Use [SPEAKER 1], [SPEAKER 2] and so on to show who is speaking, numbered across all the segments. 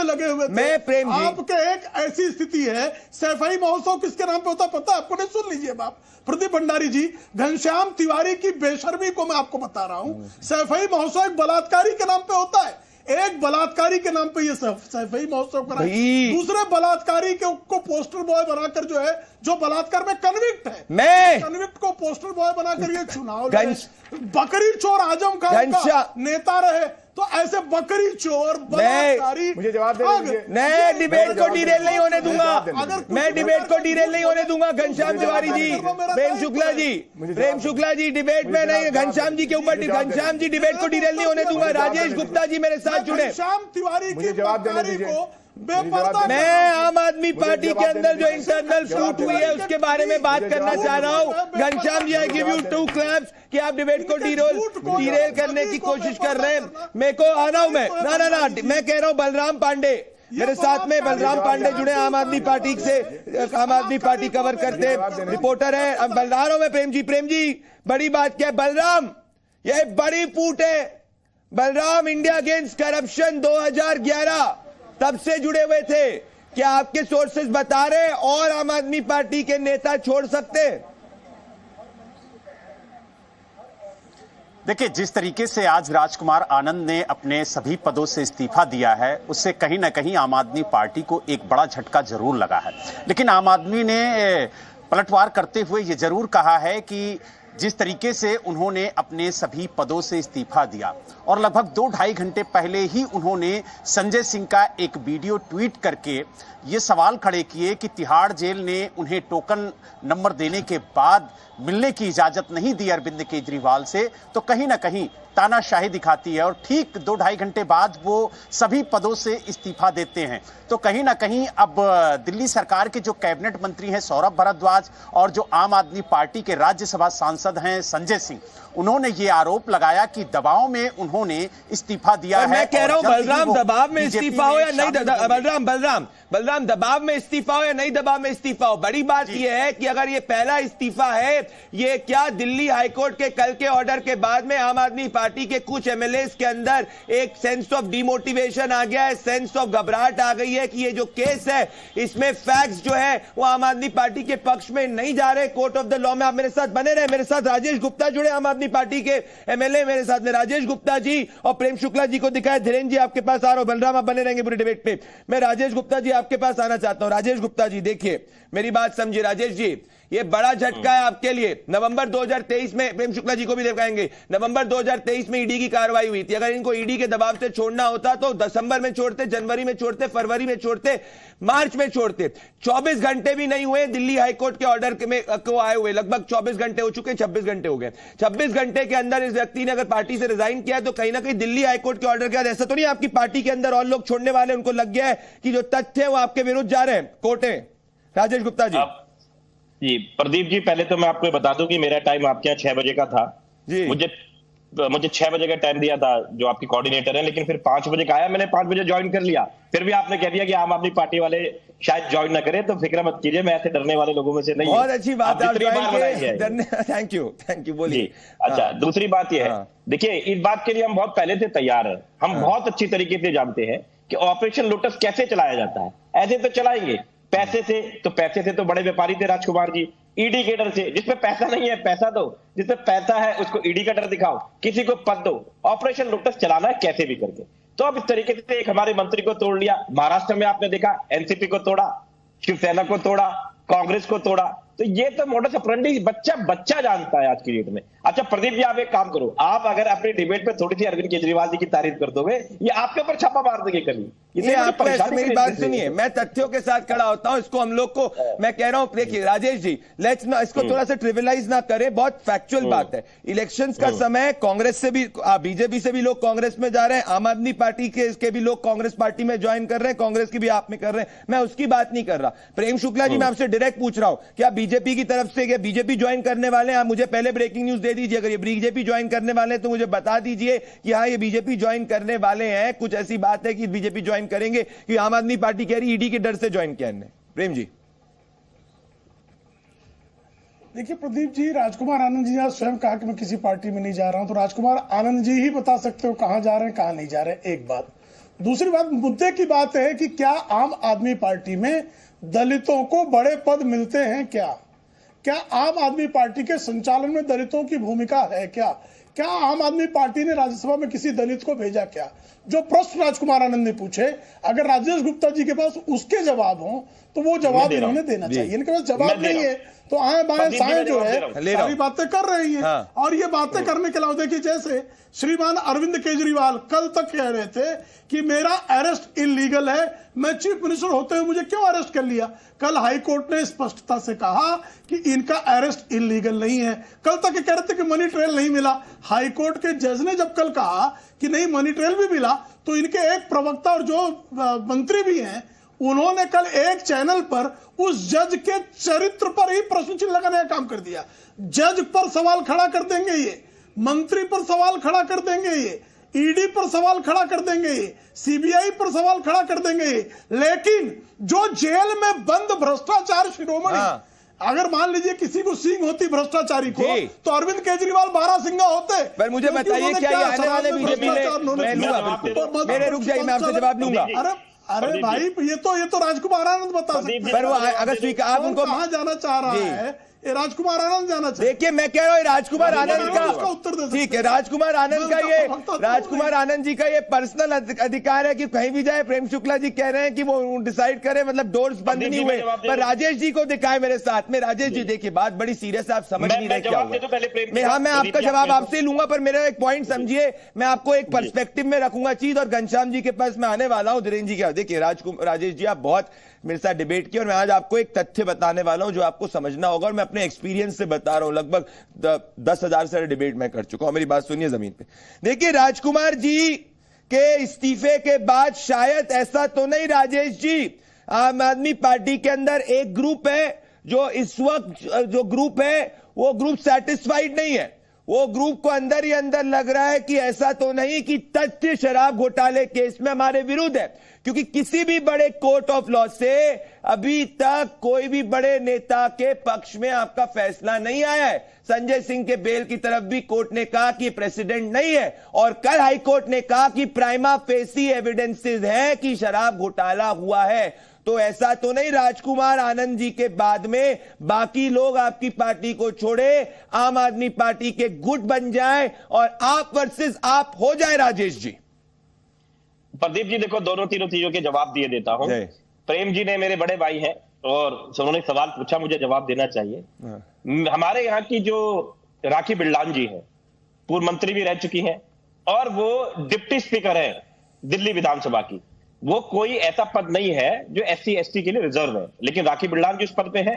[SPEAKER 1] में लगे हुए थे।
[SPEAKER 2] मैं प्रेम जी,
[SPEAKER 1] आपके एक ऐसी स्थिति है, सैफई महोत्सव किसके नाम पे होता पता है आपको? नहीं, सुन लीजिए बाप प्रदीप भंडारी जी, घनश्याम तिवारी की बेशर्मी को मैं आपको बता रहा हूं। सैफई महोत्सव एक बलात्कारी के नाम पे होता है, एक बलात्कारी के नाम पे ये सैफई महोत्सव करा, दूसरे बलात्कारी को पोस्टर बॉय बनाकर जो है, जो बलात्कार में कन्विक्ट है,
[SPEAKER 2] मैं
[SPEAKER 1] कन्विक्ट को पोस्टर बॉय बनाकर ये चुनाव बकरी चोर आजम खान का नेता रहे, तो ऐसे बकरी चोर बलात्कारी,
[SPEAKER 3] मुझे जवाब दे दीजिए।
[SPEAKER 2] मैं डिबेट को डिरेल नहीं होने दूंगा, मैं डिबेट को डिरेल नहीं होने दूंगा। घनश्याम तिवारी जी, प्रेम शुक्ला जी डिबेट में नहीं, घनश्याम जी के ऊपर, घनश्याम जी डिबेट को डिरेल नहीं होने दूंगा। राजेश गुप्ता जी मेरे साथ जुड़े।
[SPEAKER 1] घनश्याम तिवारी की बकरी को
[SPEAKER 2] मैं आम आदमी पार्टी के अंदर जो इंटरनल फूट हुई है उसके बारे में बात करना चाह रहा हूं। Ghanshyam ji, I give you 2 claps कि आप डिबेट को डिरेल करने की कोशिश कर रहे हैं। मेरे को आ रहा हूं मैं, ना मैं कह रहा हूं बलराम पांडे मेरे साथ में, बलराम पांडे जुड़े आम आदमी पार्टी से, आम आदमी पार्टी कवर करते रिपोर्टर है। अब बलरा रहा हूं मैं। प्रेम जी बड़ी बात क्या है बलराम, यह बड़ी फूट है बलराम। इंडिया अगेंस्ट करप्शन 2011 तब से जुड़े हुए थे। क्या आपके सोर्सेज बता रहे और आम आदमी पार्टी के नेता छोड़ सकते?
[SPEAKER 4] देखिए, जिस तरीके से आज राजकुमार आनंद ने अपने सभी पदों से इस्तीफा दिया है, उससे कहीं ना कहीं आम आदमी पार्टी को एक बड़ा झटका जरूर लगा है। लेकिन आम आदमी ने पलटवार करते हुए ये जरूर कहा है कि जिस तरीके से उन्होंने अपने सभी पदों से इस्तीफा दिया और लगभग 2-2.5 घंटे पहले ही उन्होंने संजय सिंह का एक वीडियो ट्वीट करके ये सवाल खड़े किए कि तिहाड़ जेल ने उन्हें टोकन नंबर देने के बाद मिलने की इजाजत नहीं दी अरविंद केजरीवाल से, तो कहीं ना कहीं तानाशाही दिखाती है। और ठीक 2-2.5 घंटे बाद वो सभी पदों से इस्तीफा देते हैं। तो कहीं ना कहीं अब दिल्ली सरकार के जो कैबिनेट मंत्री हैं सौरभ भारद्वाज और जो आम आदमी पार्टी के राज्यसभा सांसद हैं संजय सिंह, उन्होंने ये आरोप लगाया कि दबाव में उन्होंने इस्तीफा दिया है।
[SPEAKER 2] मैं कह रहा हूं बलराम, दबाव में इस्तीफा हो या नहीं, बलराम दबाव में इस्तीफा हो या नहीं दबाव में इस्तीफा हो, बड़ी बात यह है कि अगर ये पहला इस्तीफा है, ये क्या दिल्ली हाईकोर्ट के कल के ऑर्डर के बाद में आम आदमी पार्टी के कुछ एमएलएस के अंदर एक सेंस ऑफ डिमोटिवेशन आ गया है, सेंस ऑफ घबराहट आ गई है कि ये जो केस है इसमें फैक्ट्स जो है वो आम आदमी पार्टी के पक्ष में नहीं जा रहे। कोर्ट ऑफ द लॉ में आप मेरे साथ बने रहे। मेरे साथ राजेश गुप्ता जुड़े, आम आदमी पार्टी के एमएलए, मेरे साथ में राजेश गुप्ता जी और प्रेम शुक्ला जी को दिखाया। धीरेन्द्र जी आपके पास आ रहा हूं, बलराम आप बने रहेंगे पूरी डिबेट पे। मैं राजेश गुप्ता जी आपके पास आना चाहता हूं। राजेश गुप्ता जी देखिए मेरी बात समझिए। राजेश जी ये बड़ा झटका है आपके लिए। नवंबर 2023 में, प्रेम शुक्ला जी को भी दिखाएंगे, नवंबर 2023 में ईडी की कार्रवाई हुई थी। अगर इनको ईडी के दबाव से छोड़ना होता तो दिसंबर में छोड़ते, जनवरी में छोड़ते, फरवरी में छोड़ते, मार्च में छोड़ते। 24 घंटे भी नहीं हुए दिल्ली हाईकोर्ट के ऑर्डर को आए हुए, लगभग 24 घंटे हो चुके, 26 घंटे हो गए। 26 घंटे के अंदर इस व्यक्ति ने अगर पार्टी से रिजाइन किया तो कहीं ना कहीं दिल्ली हाईकोर्ट के ऑर्डर के बाद ऐसा तो नहीं आपकी पार्टी के अंदर और लोग छोड़ने वाले, उनको लग गया है कि जो तथ्य है वो आपके विरुद्ध जा रहे हैं कोर्टे। राजेश गुप्ता
[SPEAKER 5] जी प्रदीप जी, पहले तो मैं आपको बता दूं कि मेरा टाइम आपके यहाँ 6 बजे का था जी। मुझे 6 बजे का टाइम दिया था जो आपकी कोऑर्डिनेटर है, लेकिन फिर 5 बजे का आया, मैंने 5 बजे ज्वाइन कर लिया। फिर भी आपने कह दिया कि आम आदमी पार्टी वाले शायद ज्वाइन ना करें, तो फिक्र मत कीजिए, मैं ऐसे डरने वाले लोगों में से नहीं।
[SPEAKER 2] बहुत अच्छी बात है, थैंक यू बोलिए।
[SPEAKER 5] अच्छा, दूसरी बात यह है, देखिए इस बात के लिए हम बहुत पहले से तैयार है। हम बहुत अच्छी तरीके से जानते हैं कि ऑपरेशन लोटस कैसे चलाया जाता है। ऐसे तो चलाएंगे पैसे से तो बड़े व्यापारी थे राजकुमार जी। ईडी के डर से, जिसमें पैसा नहीं है पैसा दो, जिसमें पैसा है उसको ईडी का डर दिखाओ, किसी को पद दो, ऑपरेशन लोटस चलाना है कैसे भी करके। तो अब इस तरीके से एक हमारे मंत्री को तोड़ लिया। महाराष्ट्र में आपने देखा एनसीपी को तोड़ा, शिवसेना को तोड़ा, कांग्रेस को तोड़ा। तो ये तो मोडस ऑपरेंडी बच्चा जानता है आज की डेट में। अच्छा प्रदीप जी, आप एक काम करो, आप अगर अपनी डिबेट पे थोड़ी सी अरविंद केजरीवाल जी की तारीफ कर दोगे, ये आपके ऊपर छापा मार देंगे कभी।
[SPEAKER 2] मेरी बात सुनिए, मैं तथ्यों के साथ खड़ा होता हूं। इसको हम लोग को मैं कह रहा हूं, देखिए राजेश जी, लेट्स ना इसको थोड़ा सा ट्रिविलाइज ना करें, बहुत फैक्चुअल बात है। इलेक्शंस का समय, कांग्रेस से भी, बीजेपी से भी लोग कांग्रेस में जा रहे हैं, आम आदमी पार्टी के भी लोग कांग्रेस पार्टी में ज्वाइन कर रहे हैं, कांग्रेस की भी आप में कर रहे हैं, मैं उसकी बात नहीं कर रहा। प्रेम शुक्ला जी, मैं आपसे डायरेक्ट पूछ रहा हूं, क्या बीजेपी की तरफ से, क्या बीजेपी ज्वाइन करने वाले हैं? आप मुझे पहले ब्रेकिंग न्यूज दे दीजिए, अगर ये बीजेपी ज्वाइन करने वाले हैं तो मुझे बता दीजिए कि हाँ ये बीजेपी ज्वाइन करने वाले हैं। कुछ ऐसी बात है कि बीजेपी ज्वाइन करेंगे कि आम आदमी पार्टी कह रही ईडी के डर से ज्वाइन किया इन्होंने? प्रेम जी
[SPEAKER 1] देखिए प्रदीप जी, राजकुमार आनंद जी ने स्वयं कहा कि मैं किसी पार्टी में नहीं जा रहा हूं, तो राजकुमार आनंद जी ही बता सकते हो कहां जा रहे हैं कहां नहीं जा रहे हैं। एक बात दूसरी बात, मुद्दे की बात है कि क्या आम आदमी पार्टी में दलितों को बड़े पद मिलते हैं? क्या आम आदमी पार्टी के संचालन में दलितों की भूमिका है? क्या आम आदमी पार्टी ने राज्यसभा में किसी दलित को भेजा? क्या जो प्रश्न राजकुमार आनंद ने पूछे, अगर राजेश गुप्ता जी के पास उसके जवाब हो तो वो जवाब इन्होंने देना चाहिए। इनके पास जवाब नहीं है तो आए बाएं साएं जो है सारी बातें कर रही हैं।
[SPEAKER 2] हाँ।
[SPEAKER 1] और ये बातें करने के अलावा देखिए, जैसे श्रीमान अरविंद केजरीवाल कल तक कह रहे थे कि मेरा अरेस्ट इलीगल है, मैं चीफ मिनिस्टर होते हुए मुझे क्यों अरेस्ट कर लिया। कल हाई कोर्ट ने स्पष्टता से कहा कि इनका अरेस्ट इलीगल नहीं है। कल तक ये कह रहे थे कि मनी ट्रेल नहीं मिला। हाई कोर्ट के जज ने जब कल कहा कि नहीं मनी ट्रेल भी मिला, तो इनके एक प्रवक्ता और जो मंत्री भी हैं उन्होंने कल एक चैनल पर उस जज के चरित्र पर ही प्रश्न चिन्ह लगाने का काम कर दिया। जज पर सवाल खड़ा कर देंगे ये, मंत्री पर सवाल खड़ा कर देंगे ये, ईडी पर सवाल खड़ा कर देंगे ये, सीबीआई पर सवाल खड़ा कर देंगे ये, लेकिन जो जेल में बंद भ्रष्टाचार शिरोमणि, अगर मान लीजिए किसी को सींग होती भ्रष्टाचारी को, तो अरविंद केजरीवाल 12 सिंगा होते।
[SPEAKER 2] पर मुझे बताइए, क्या ये आने वाले बीजेपी में, मेरे रुक जाइए, मैं आपसे जवाब लूंगा।
[SPEAKER 1] अरे भाई, ये तो राजकुमार आनंद बता सकते हैं।
[SPEAKER 2] पर वो अगर स्वीकार, आप उनको
[SPEAKER 1] कहां जाना चाह रहा है, ये राजकुमार आनंद जाना चाहिए।
[SPEAKER 2] देखिए, मैं कह रहा हूँ राजकुमार आनंद
[SPEAKER 1] उसका
[SPEAKER 2] का
[SPEAKER 1] उत्तर दे सकते
[SPEAKER 2] ठीक है, राजकुमार आनंद का ये, राजकुमार आनंद जी का ये पर्सनल अधिकार है कि कहीं भी जाए। प्रेम शुक्ला जी कह रहे हैं कि वो डिसाइड करें, मतलब डोर्स बंद नहीं हुए। पर राजेश जी को दिखाए मेरे साथ में। राजेश जी देखिए, बात बड़ी सीरियस है, आप समझ नहीं रहे क्या हुआ। हाँ, मैं आपका जवाब आपसे ही लूंगा, पर मेरा एक पॉइंट समझिए, मैं आपको एक पर्सपेक्टिव में रखूंगा चीज, और घनश्याम जी के पास मैं आने वाला हूं। धीरेन्द्र जी क्या, देखिए राजेश जी, आप बहुत मेरे साथ डिबेट किया, और मैं आज आपको एक तथ्य बताने वाला हूं जो आपको समझना होगा, और मैं अपने एक्सपीरियंस से बता रहा हूं। लगभग 10,000 से डिबेट मैं कर चुका हूं। मेरी बात सुनिए जमीन पे। देखिए, राजकुमार जी के इस्तीफे के बाद शायद ऐसा तो नहीं राजेश जी, आम आदमी पार्टी के अंदर एक ग्रुप है जो इस वक्त जो ग्रुप है वो ग्रुप सेटिस्फाइड नहीं है। वो ग्रुप को अंदर ही अंदर लग रहा है कि ऐसा तो नहीं कि तथ्य शराब घोटाले केस में हमारे विरुद्ध है, क्योंकि किसी भी बड़े कोर्ट ऑफ लॉ से अभी तक कोई भी बड़े नेता के पक्ष में आपका फैसला नहीं आया है। संजय सिंह के बेल की तरफ भी कोर्ट ने कहा कि प्रेसिडेंट नहीं है, और कल हाई कोर्ट ने कहा कि प्राइमा फेसी एविडेंसेस है कि शराब घोटाला हुआ है। तो ऐसा तो नहीं राजकुमार आनंद जी के बाद में बाकी लोग आपकी पार्टी को छोड़े, आम आदमी पार्टी के गुट बन जाए और आप वर्सेस आप हो जाए। राजेश जी,
[SPEAKER 5] प्रदीप जी, देखो दोनों तीनों चीजों के जवाब दिए देता हूं। प्रेम जी ने मेरे बड़े भाई हैं और उन्होंने सवाल पूछा, मुझे जवाब देना चाहिए। हमारे यहाँ की जो राखी बिरलान जी है, पूर्व मंत्री भी रह चुकी हैं और वो डिप्टी स्पीकर है दिल्ली विधानसभा की। वो कोई ऐसा पद नहीं है जो SC ST के लिए रिजर्व है, लेकिन राखी बिरलान जो इस पद पे है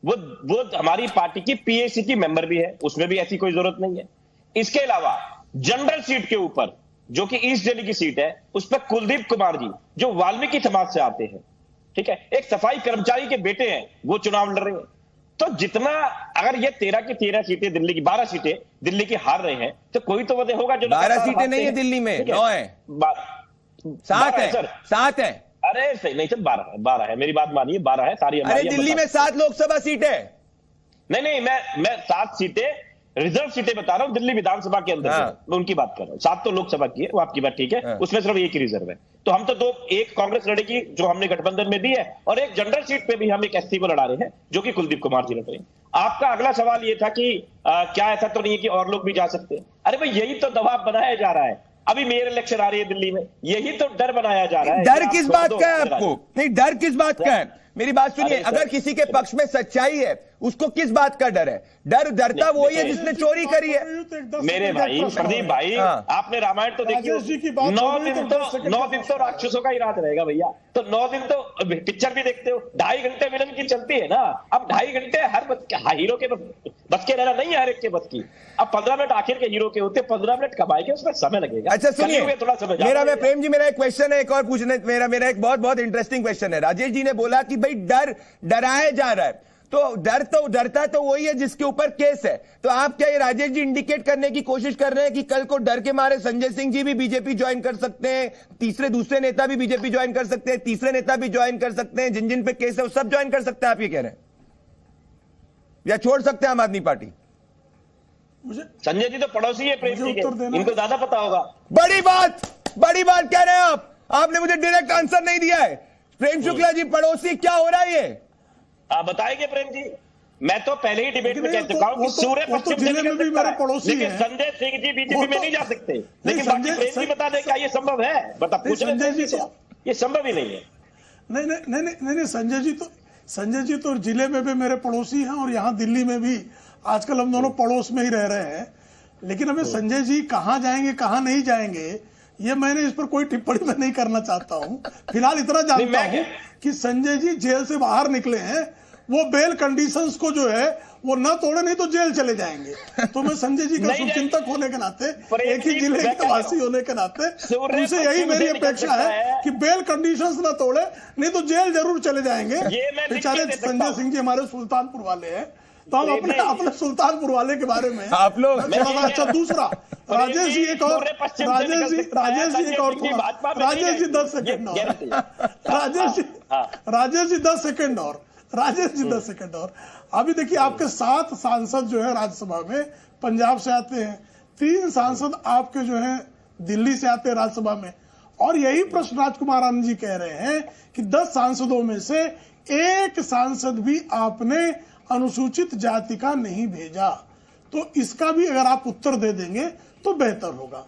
[SPEAKER 5] वो हमारी पार्टी की PAC की मेंबर भी है, उसमें भी ऐसी कोई जरूरत नहीं है। इसके अलावा जनरल सीट के ऊपर, जो कि ईस्ट दिल्ली की सीट है, उस पर कुलदीप कुमार जी जो वाल्मीकि समाज से आते हैं, ठीक है, एक सफाई कर्मचारी के बेटे हैं, वो चुनाव लड़ रहे हैं। तो जितना, अगर ये 13 की 13 सीटें दिल्ली की 12 सीटें दिल्ली की हार रहे हैं, तो कोई तो वजह होगा जो
[SPEAKER 2] 12 सीटें नहीं है दिल्ली में, 9 है, 7 है सर, 7 है।
[SPEAKER 5] अरे सही नहीं सर, 12 है, मेरी बात मानिए, 12 है सारी।
[SPEAKER 2] अरे दिल्ली में 7 लोकसभा सीटें।
[SPEAKER 5] नहीं, मैं 7 सीटें रिजर्व सीटें बता रहा हूं दिल्ली विधानसभा के अंदर। मैं उनकी बात कर रहा हूं। 7 तो लोकसभा की है, वो आपकी बात ठीक है, उसमें सिर्फ एक ही रिजर्व है। तो हम तो एक कांग्रेस लड़ेगी जो हमने गठबंधन में दी है, और एक जनरल सीट पे भी हम एक SC को लड़ा रहे हैं जो कि कुलदीप कुमार जी लड़ रहे हैं। आपका अगला सवाल ये था कि क्या ऐसा तो नहीं है कि और लोग भी जा सकते हैं? अरे भाई, यही तो दबाव बनाया जा रहा है। अभी मेयर इलेक्शन आ रही है दिल्ली में, यही तो डर बनाया जा रहा है।
[SPEAKER 2] डर किस बात का है आपको? नहीं, डर किस बात का है? मेरी बात सुनिए, अगर किसी के पक्ष में सच्चाई है, उसको किस बात का डर है? डरता वो ही है जिसने चोरी करी है।
[SPEAKER 5] मेरे भाई प्रदीप भाई, आपने रामायण तो देखी, 9 दिन तो राक्षसों का ही रात रहेगा भैया। तो 9 दिन तो पिक्चर भी देखते हो, 2.5 घंटे विलन की चलती है ना। अब 2.5 घंटे हर हीरो के बस के रहना नहीं है, हर एक के बस की। अब 15 मिनट आखिर के हीरो के होते, 15 मिनट कमाएंगे, उसमें समय लगेगा।
[SPEAKER 2] अच्छा सुनिए,
[SPEAKER 5] थोड़ा समय
[SPEAKER 2] प्रेम जी, मेरा एक क्वेश्चन है, एक और पूछने, मेरा एक बहुत इंटरेस्टिंग क्वेश्चन है। राजेश जी ने बोला कि भाई डराया जा रहा है, तो डरता तो वही है जिसके ऊपर केस है। तो आप क्या ये राजेश जी इंडिकेट करने की कोशिश कर रहे हैं कि कल को डर के मारे संजय सिंह जी भी बीजेपी ज्वाइन कर सकते हैं, दूसरे नेता भी बीजेपी ज्वाइन कर सकते हैं, तीसरे नेता भी ज्वाइन कर सकते हैं, जिन पे केस है वो सब ज्वाइन कर सकते हैं, आप ये कह रहे हैं? या छोड़ सकते हैं आम आदमी पार्टी?
[SPEAKER 5] संजय जी तो पड़ोसी है प्रेम जी के, इनको ज्यादा पता होगा।
[SPEAKER 2] बड़ी बात कह रहे हैं आप। आपने मुझे डायरेक्ट आंसर नहीं दिया है। प्रेम शुक्ला जी पड़ोसी क्या हो रहा है ये?
[SPEAKER 5] आप बताएंगे प्रेम जी? मैं तो पहले ही डिबेट में कह चुका हूं कि सूर्य
[SPEAKER 1] वो तो
[SPEAKER 5] पश्चिम
[SPEAKER 1] जिले में भी मेरे पड़ोसी
[SPEAKER 5] लेकिन
[SPEAKER 1] हैं।
[SPEAKER 5] संजय सिंह जी बीजेपी में नहीं जा सकते। लेकिन बाकी प्रेम जी बता दें क्या ये संभव है? बता पूछ रहे
[SPEAKER 1] संजय जी
[SPEAKER 5] से ये संभव ही नहीं है।
[SPEAKER 1] नहीं, संजय जी तो जिले में भी मेरे पड़ोसी हैं और यहाँ दिल्ली में भी आजकल हम दोनों पड़ोस में ही रह रहे हैं। लेकिन अभी संजय जी कहाँ जाएंगे कहाँ नहीं जाएंगे ये मैंने इस पर कोई टिप्पणी मैं नहीं करना चाहता हूँ। फिलहाल इतना जानता हूँ कि संजय जी जेल से बाहर निकले हैं, वो बेल कंडीशंस को जो है वो न तोड़े, नहीं तो जेल चले जाएंगे। तो मैं संजय जी का शुभचिंतक होने के नाते, एक ही जिले के वासी होने के नाते उनसे यही मेरी अपेक्षा है कि बेल कंडीशंस न तोड़े, नहीं तो जेल जरूर चले जाएंगे। बेचारे संजय सिंह जी हमारे सुल्तानपुर वाले हैं, तो हम अपने सुल्तानपुर वाले के बारे में
[SPEAKER 2] आप लोग
[SPEAKER 1] अच्छा। दूसरा राजेश जी एक और, राजेश जी राजेश जी 10 सेकेंड और, राजेश जी 10 सेकेंड और। अभी देखिए आपके 7 सांसद जो है राज्यसभा में पंजाब से आते हैं, 3 सांसद आपके जो है दिल्ली से आते हैं राज्यसभा में, और यही प्रश्न राजकुमार आनंद जी कह रहे हैं कि 10 सांसदों में से 1 सांसद भी आपने अनुसूचित जाति का नहीं भेजा। तो इसका भी अगर आप उत्तर दे देंगे तो बेहतर होगा।